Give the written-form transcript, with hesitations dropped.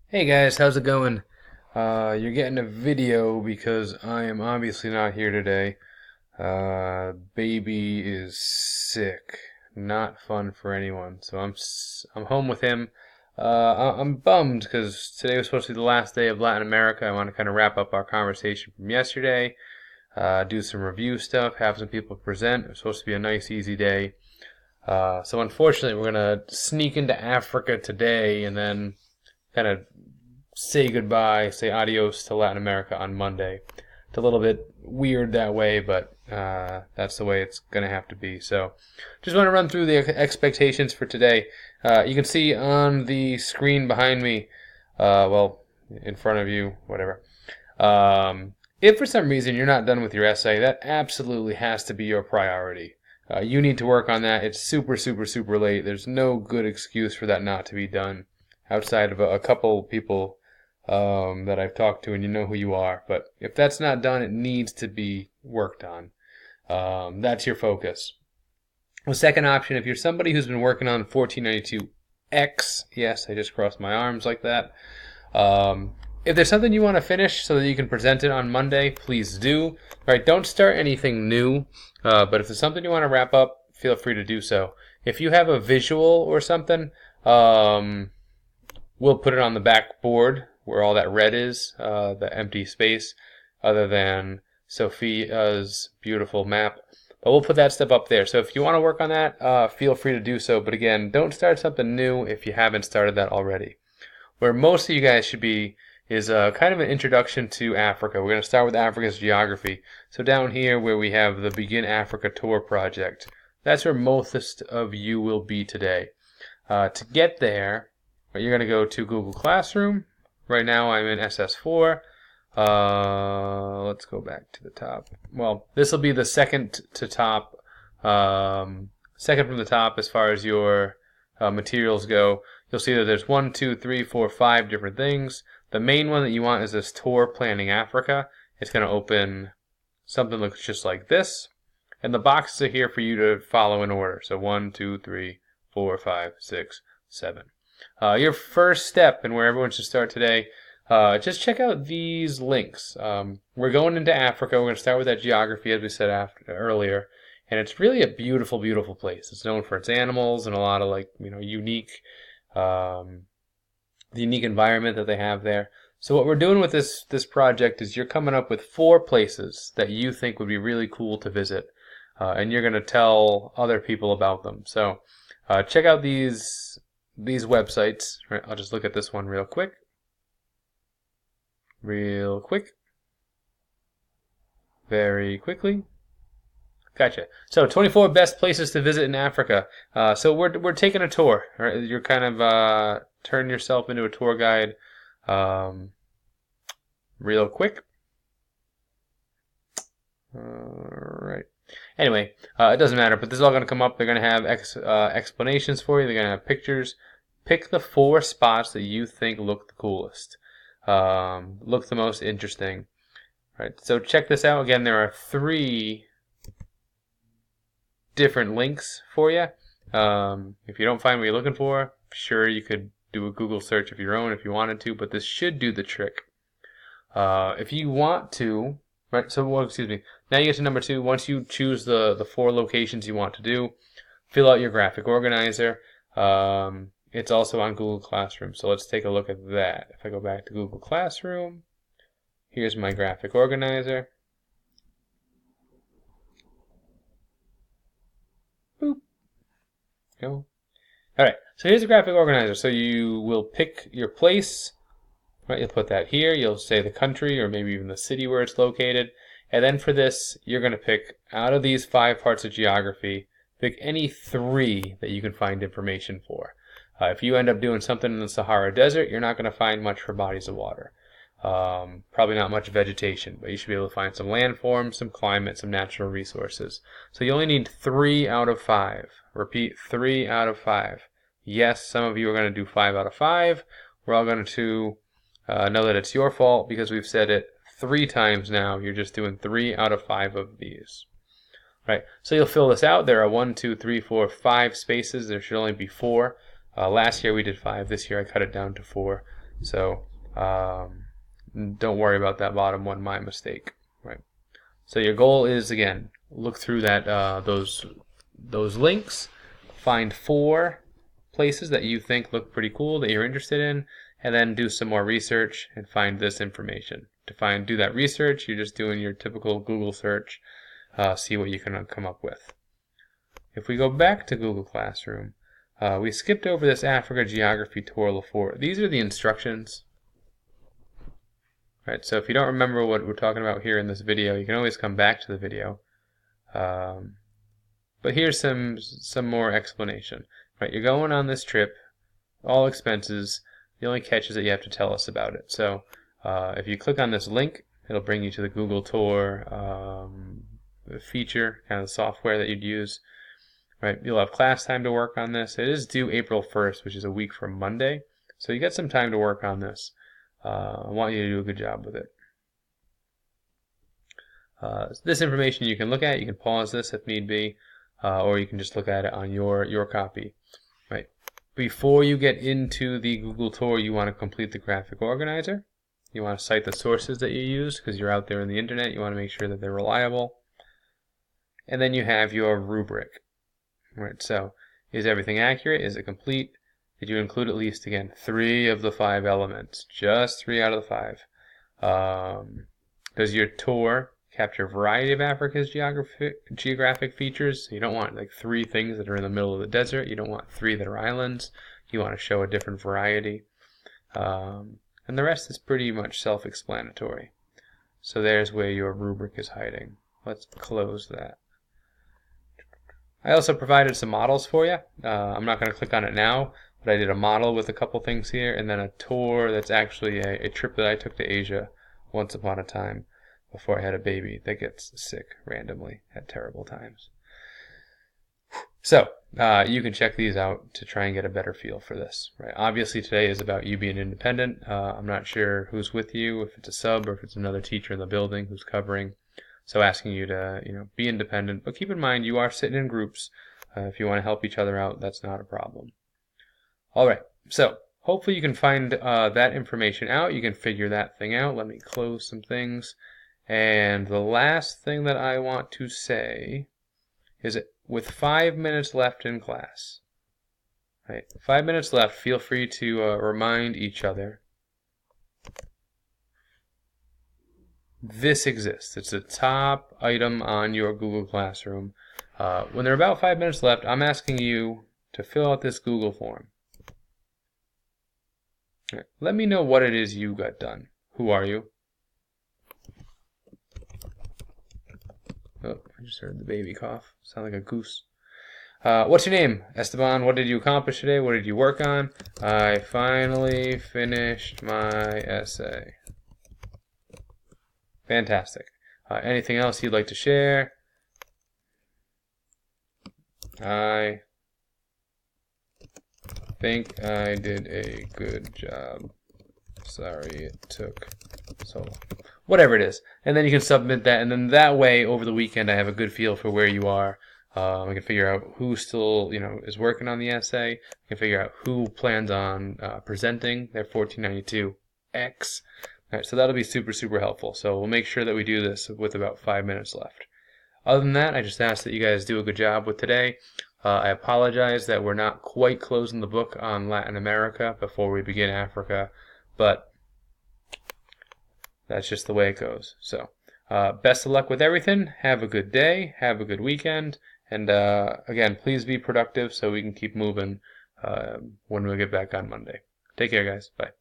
Hey guys, how's it going? You're getting a video because I am obviously not here today. Baby is sick. Not fun for anyone. So I'm home with him. I'm bummed because today was supposed to be the last day of Latin America. I want to kind of wrap up our conversation from yesterday, do some review stuff, have some people present. It was supposed to be a nice, easy day. So unfortunately, we're gonna sneak into Africa today and then kind of say goodbye, say adios to Latin America on Monday. It's a little bit weird that way, but that's the way it's going to have to be. So, just want to run through the expectations for today. You can see on the screen behind me, well, in front of you, whatever. If for some reason you're not done with your essay, that absolutely has to be your priority. You need to work on that. It's super, super, super late. There's no good excuse for that not to be done outside of a couple people that I've talked to, and you know who you are. But if that's not done, it needs to be worked on. That's your focus. The second option, if you're somebody who's been working on 1492X, yes, I just crossed my arms like that. If there's something you want to finish so that you can present it on Monday, please do. All right, don't start anything new, but if there's something you want to wrap up, feel free to do so. If you have a visual or something, we'll put it on the back board where all that red is, the empty space, other than Sophia's beautiful map. But we'll put that stuff up there. So if you want to work on that, feel free to do so. But again, don't start something new if you haven't started that already. Where most of you guys should be is kind of an introduction to Africa. We're going to start with Africa's geography. So down here where we have the Begin Africa Tour project, that's where most of you will be today. To get there, you're going to go to Google Classroom. Right now I'm in SS4. Let's go back to the top. Well, this will be the second to top, second from the top as far as your materials go. You'll see that there's 1, 2, 3, 4, 5 different things. The main one that you want is this Tour Planning Africa. It's going to open something that looks just like this. And the boxes are here for you to follow in order. So 1, 2, 3, 4, 5, 6, 7. Your first step, and where everyone should start today, just check out these links. We're going into Africa. We're going to start with that geography, as we said earlier, and it's really a beautiful, beautiful place. It's known for its animals and a lot of unique, the unique environment that they have there. So what we're doing with this project is you're coming up with 4 places that you think would be really cool to visit, and you're going to tell other people about them. So check out these websites. Right, I'll just look at this one real quick. Very quickly. Gotcha. So 24 best places to visit in Africa. So we're taking a tour. Right? You're kind of turn yourself into a tour guide real quick. All right. Anyway, it doesn't matter, but this is all going to come up. They're going to have explanations for you. They're going to have pictures. Pick the 4 spots that you think look the coolest, look the most interesting. Right. So check this out. Again, there are 3 different links for you. If you don't find what you're looking for, sure, you could do a Google search of your own if you wanted to, but this should do the trick. If you want to, right, so, well, excuse me, now you get to number 2. Once you choose the 4 locations you want to do, fill out your graphic organizer. It's also on Google Classroom, so let's take a look at that. If I go back to Google Classroom, here's my graphic organizer. Boop. Go. Alright, so here's the graphic organizer. So you will pick your place, right? You'll put that here. You'll say the country or maybe even the city where it's located. And then for this, you're going to pick out of these 5 parts of geography, pick any 3 that you can find information for. If you end up doing something in the Sahara Desert, you're not going to find much for bodies of water. Probably not much vegetation, but you should be able to find some landforms, some climate, some natural resources. So you only need 3 out of 5. Repeat, 3 out of 5. Yes, some of you are going to do 5 out of 5. We're all going to know that it's your fault because we've said it 3 times now. You're just doing 3 out of 5 of these. Right, so you'll fill this out. There are 1, 2, 3, 4, 5 spaces. There should only be 4. Last year we did 5. This year I cut it down to 4. So don't worry about that bottom one, my mistake. Right. So your goal is, again, look through that those links, find 4 places that you think look pretty cool that you're interested in, and then do some more research and find this information. To do that research, you're just doing your typical Google search, see what you can come up with. If we go back to Google Classroom, we skipped over this Africa Geography Tour before. These are the instructions. Right, so if you don't remember what we're talking about here in this video, you can always come back to the video. But here's some more explanation. Right, you're going on this trip, all expenses. The only catch is that you have to tell us about it. So if you click on this link, it'll bring you to the Google Tour feature, kind of the software that you'd use. Right, you'll have class time to work on this. It is due April 1st, which is a week from Monday. So you got some time to work on this. I want you to do a good job with it. This information you can look at. You can pause this if need be, or you can just look at it on your copy. Right. Before you get into the Google Tour, you want to complete the graphic organizer. You want to cite the sources that you use because you're out there in the internet. You want to make sure that they're reliable. And then you have your rubric. Right. So, is everything accurate? Is it complete? Did you include at least, again, 3 of the 5 elements? Just 3 out of the 5. Does your tour capture a variety of Africa's geographic features? So you don't want like 3 things that are in the middle of the desert. You don't want 3 that are islands. You want to show a different variety. And the rest is pretty much self-explanatory. So there's where your rubric is hiding. Let's close that. I also provided some models for you. I'm not going to click on it now, but I did a model with a couple things here, and then a tour that's actually a trip that I took to Asia once upon a time before I had a baby that gets sick randomly at terrible times. So you can check these out to try and get a better feel for this. Right? Obviously today is about you being independent. I'm not sure who's with you, if it's a sub or if it's another teacher in the building who's covering. So asking you to be independent, but keep in mind you are sitting in groups. If you want to help each other out, that's not a problem. All right, so hopefully you can find that information out. You can figure that thing out. Let me close some things. And the last thing that I want to say is that with 5 minutes left in class, right? 5 minutes left, feel free to remind each other. This exists. It's the top item on your Google Classroom. When there are about 5 minutes left, I'm asking you to fill out this Google form. Right. Let me know what it is you got done. Who are you? Oh, I just heard the baby cough. Sound like a goose. What's your name? Esteban. What did you accomplish today? What did you work on? I finally finished my essay. Fantastic. Anything else you'd like to share? I think I did a good job. Sorry it took so long. Whatever it is. And then you can submit that, and then that way, over the weekend, I have a good feel for where you are. I can figure out who still, is working on the essay. I can figure out who plans on presenting their 1492X. All right, so that'll be super, super helpful. So we'll make sure that we do this with about 5 minutes left. Other than that, I just ask that you guys do a good job with today. I apologize that we're not quite closing the book on Latin America before we begin Africa, but that's just the way it goes. So best of luck with everything. Have a good day. Have a good weekend. And again, please be productive so we can keep moving when we get back on Monday. Take care, guys. Bye.